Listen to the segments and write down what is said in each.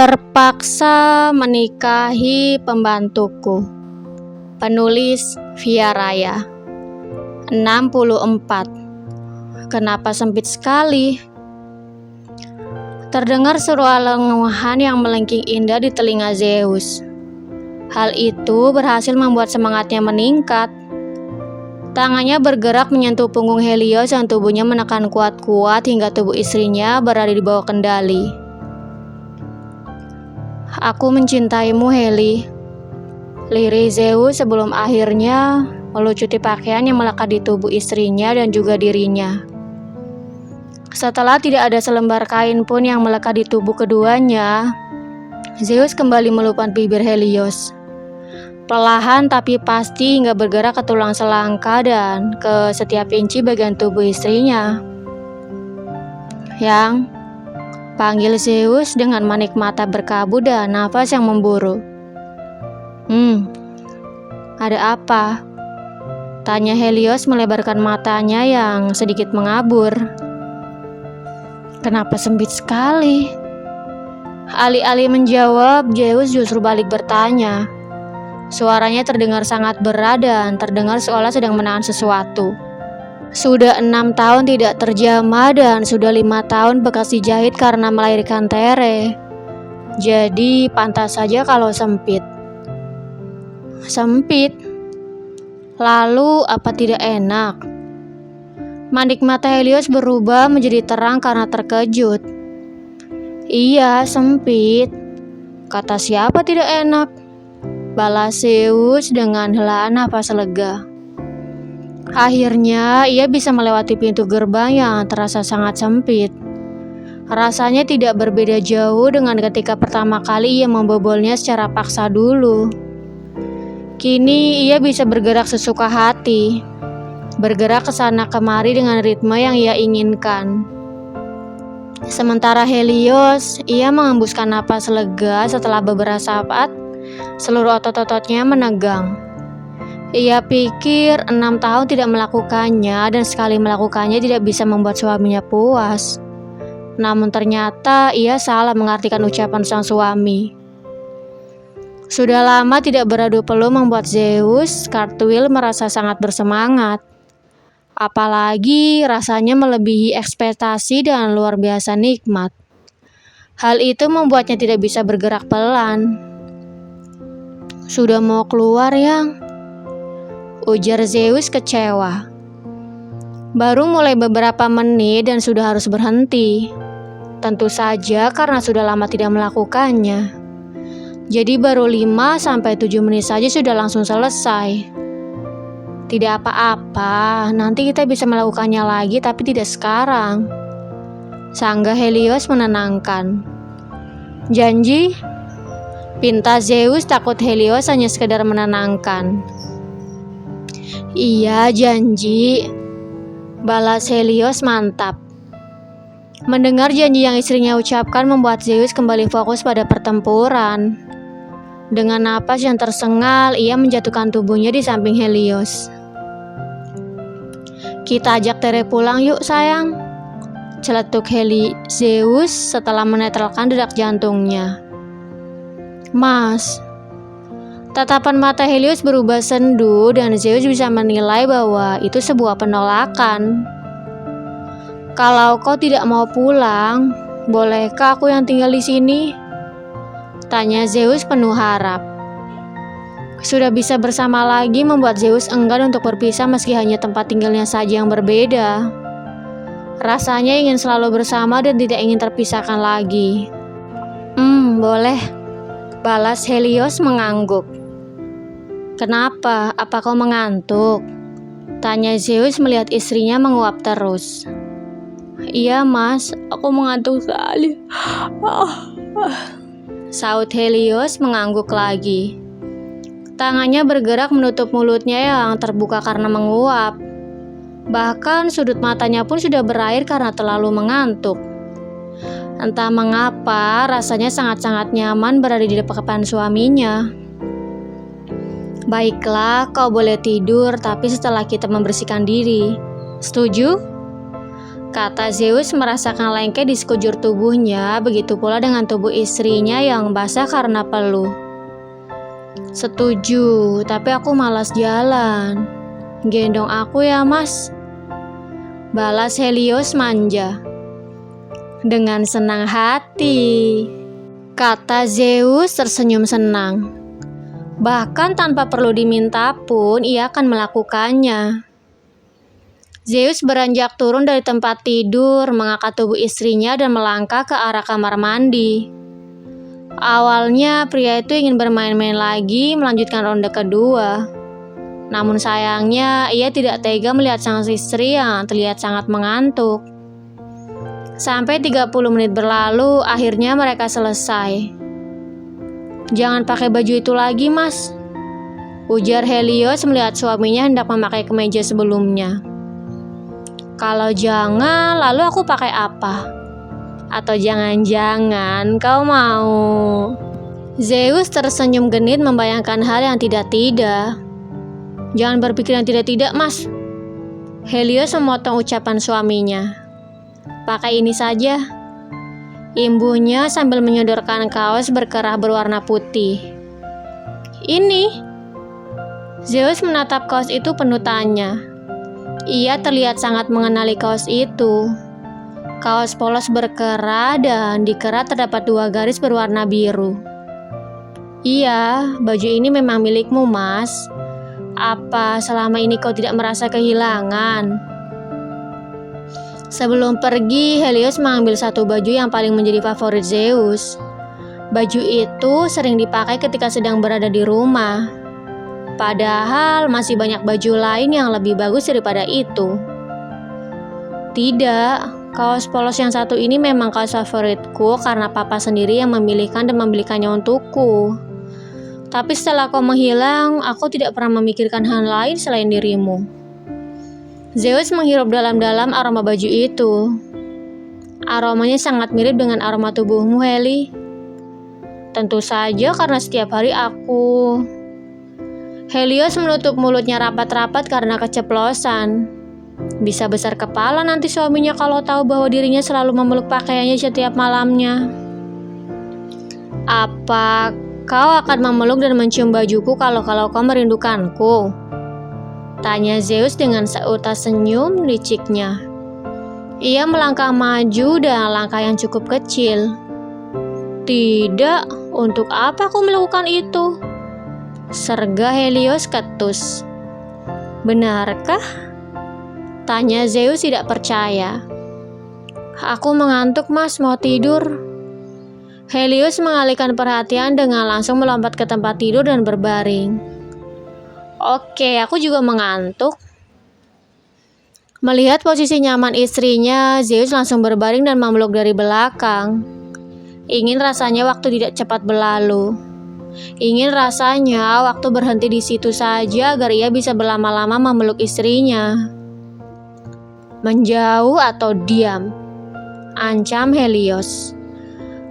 Terpaksa menikahi pembantuku. Penulis Via Raya. 64. Kenapa sempit sekali? Terdengar suara lenguhan yang melengking indah di telinga Zeus. Hal itu berhasil membuat semangatnya meningkat. Tangannya bergerak menyentuh punggung Helios yang tubuhnya menekan kuat-kuat hingga tubuh istrinya berada di bawah kendali. Aku mencintaimu, Heli. Lirih Zeus sebelum akhirnya melucuti pakaian yang melekat di tubuh istrinya dan juga dirinya. Setelah tidak ada selembar kain pun yang melekat di tubuh keduanya, Zeus kembali melupkan bibir Helios. Perlahan tapi pasti hingga bergerak ke tulang selangka dan ke setiap inci bagian tubuh istrinya. Yang panggil Zeus dengan manik mata berkabut dan nafas yang memburu. Ada apa? Tanya Helios melebarkan matanya yang sedikit mengabur. Kenapa sempit sekali? Alih-alih menjawab, Zeus justru balik bertanya. Suaranya terdengar sangat berat dan terdengar seolah sedang menahan sesuatu. Sudah 6 tahun tidak terjamah dan sudah 5 tahun bekas dijahit karena melahirkan Tere. Jadi pantas saja kalau sempit. Sempit? Lalu apa tidak enak? Manik mata Helios berubah menjadi terang karena terkejut. Iya, sempit. Kata siapa tidak enak? Balas Zeus dengan helaan nafas lega. Akhirnya ia bisa melewati pintu gerbang yang terasa sangat sempit. Rasanya tidak berbeda jauh dengan ketika pertama kali ia membobolnya secara paksa dulu. Kini ia bisa bergerak sesuka hati, bergerak ke sana kemari dengan ritme yang ia inginkan. Sementara Helios, ia mengembuskan napas lega setelah beberapa saat seluruh otot-ototnya menegang. Ia pikir 6 tahun tidak melakukannya dan sekali melakukannya tidak bisa membuat suaminya puas. Namun ternyata ia salah mengartikan ucapan sang suami. Sudah lama tidak beradu peluh membuat Zeus Cartwheel merasa sangat bersemangat. Apalagi rasanya melebihi ekspektasi dan luar biasa nikmat. Hal itu membuatnya tidak bisa bergerak pelan. Sudah mau keluar, Yang? Ujar Zeus kecewa. Baru mulai beberapa menit dan sudah harus berhenti. Tentu saja karena sudah lama tidak melakukannya. Jadi baru 5-7 menit saja sudah langsung selesai. Tidak apa-apa, nanti kita bisa melakukannya lagi tapi tidak sekarang. Sanggah Helios menenangkan. Janji? Pinta Zeus takut Helios hanya sekedar menenangkan. Iya, janji. Balas Helios mantap. Mendengar janji yang istrinya ucapkan membuat Zeus kembali fokus pada pertempuran. Dengan napas yang tersengal, ia menjatuhkan tubuhnya di samping Helios. Kita ajak Tere pulang yuk, sayang. Celetuk Zeus setelah menetralkan detak jantungnya. Mas. Tatapan mata Helios berubah sendu dan Zeus bisa menilai bahwa itu sebuah penolakan. Kalau kau tidak mau pulang, bolehkah aku yang tinggal di sini? Tanya Zeus penuh harap. Sudah bisa bersama lagi membuat Zeus enggan untuk berpisah meski hanya tempat tinggalnya saja yang berbeda. Rasanya ingin selalu bersama dan tidak ingin terpisahkan lagi. Boleh. Balas Helios mengangguk. Kenapa? Apa kau mengantuk? Tanya Zeus melihat istrinya menguap terus. Iya mas, aku mengantuk sekali. Saut Helios mengangguk lagi. Tangannya bergerak menutup mulutnya yang terbuka karena menguap. Bahkan sudut matanya pun sudah berair karena terlalu mengantuk. Entah mengapa rasanya sangat-sangat nyaman berada di depan suaminya. Baiklah, kau boleh tidur tapi setelah kita membersihkan diri. Setuju? kata Zeus merasakan lengket di sekujur tubuhnya, begitu pula dengan tubuh istrinya yang basah karena peluh. Setuju, tapi aku malas jalan. Gendong aku ya mas, balas Helios manja. Dengan senang hati, kata Zeus tersenyum senang. Bahkan tanpa perlu diminta pun ia akan melakukannya. Zeus beranjak turun dari tempat tidur, mengangkat tubuh istrinya dan melangkah ke arah kamar mandi. Awalnya pria itu ingin bermain-main lagi, melanjutkan ronde kedua. Namun sayangnya ia tidak tega melihat sang istri yang terlihat sangat mengantuk. Sampai 30 menit berlalu, akhirnya mereka selesai. Jangan pakai baju itu lagi mas, ujar Helios melihat suaminya hendak memakai kemeja sebelumnya. Kalau jangan, lalu aku pakai apa? Atau jangan-jangan kau mau? Zeus tersenyum genit membayangkan hal yang tidak-tidak. Jangan berpikir yang tidak-tidak mas. Helios memotong ucapan suaminya. Pakai ini saja, imbuhnya sambil menyodorkan kaos berkerah berwarna putih. Ini? Zeus menatap kaos itu penuh tanya. Ia terlihat sangat mengenali kaos itu. Kaos polos berkerah dan di kerah terdapat 2 garis berwarna biru. Iya, baju ini memang milikmu, Mas. Apa selama ini kau tidak merasa kehilangan? Sebelum pergi, Helios mengambil satu baju yang paling menjadi favorit Zeus. Baju itu sering dipakai ketika sedang berada di rumah. Padahal masih banyak baju lain yang lebih bagus daripada itu. Tidak, kaos polos yang satu ini memang kaos favoritku karena papa sendiri yang memilihkan dan membelikannya untukku. Tapi setelah kau menghilang, aku tidak pernah memikirkan hal lain selain dirimu. Zeus menghirup dalam-dalam aroma baju itu. Aromanya sangat mirip dengan aroma tubuhmu, Heli. Tentu saja karena setiap hari aku... Helios menutup mulutnya rapat-rapat karena keceplosan. Bisa besar kepala nanti suaminya kalau tahu bahwa dirinya selalu memeluk pakaiannya setiap malamnya. Apa kau akan memeluk dan mencium bajuku kalau kau merindukanku? Tanya Zeus dengan seutas senyum liciknya. Ia melangkah maju dengan langkah yang cukup kecil. Tidak, untuk apa aku melakukan itu? Serga Helios ketus. Benarkah? Tanya Zeus tidak percaya. Aku mengantuk mas, mau tidur. Helios mengalihkan perhatian dengan langsung melompat ke tempat tidur dan berbaring. Oke, aku juga mengantuk. Melihat posisi nyaman istrinya, Zeus langsung berbaring dan memeluk dari belakang. Ingin rasanya waktu tidak cepat berlalu. Ingin rasanya waktu berhenti di situ saja agar ia bisa berlama-lama memeluk istrinya. Menjauh atau diam? Ancam Helios.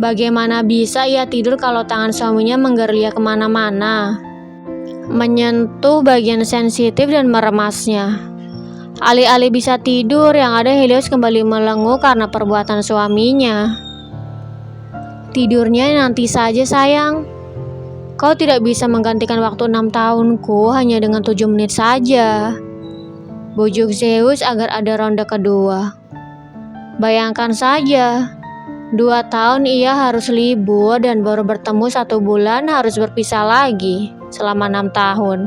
Bagaimana bisa ia tidur kalau tangan suaminya menggerilya kemana-mana, menyentuh bagian sensitif dan meremasnya. Alih-alih bisa tidur, yang ada Helios kembali melenguh karena perbuatan suaminya. Tidurnya nanti saja sayang. Kau tidak bisa menggantikan waktu 6 tahunku hanya dengan 7 menit saja. Bujuk Zeus agar ada ronde kedua. Bayangkan saja, 2 tahun ia harus libur dan baru bertemu 1 bulan harus berpisah lagi selama 6 tahun.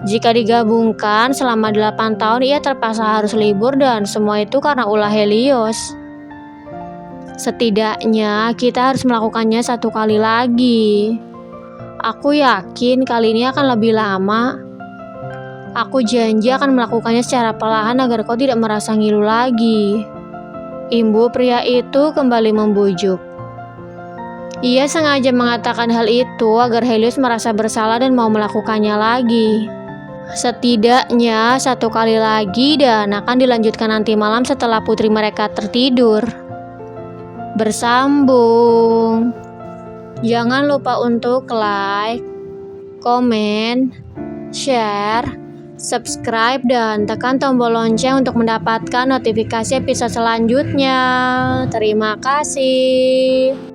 Jika digabungkan selama 8 tahun ia terpaksa harus libur dan semua itu karena ulah Helios. Setidaknya kita harus melakukannya 1 kali lagi. Aku yakin kali ini akan lebih lama. Aku janji akan melakukannya secara perlahan agar kau tidak merasa ngilu lagi. Imbu pria itu kembali membujuk. Ia sengaja mengatakan hal itu agar Helios merasa bersalah dan mau melakukannya lagi. Setidaknya 1 kali lagi dan akan dilanjutkan nanti malam setelah putri mereka tertidur. Bersambung. Jangan lupa untuk like, komen, share, subscribe dan tekan tombol lonceng untuk mendapatkan notifikasi episode selanjutnya. Terima kasih.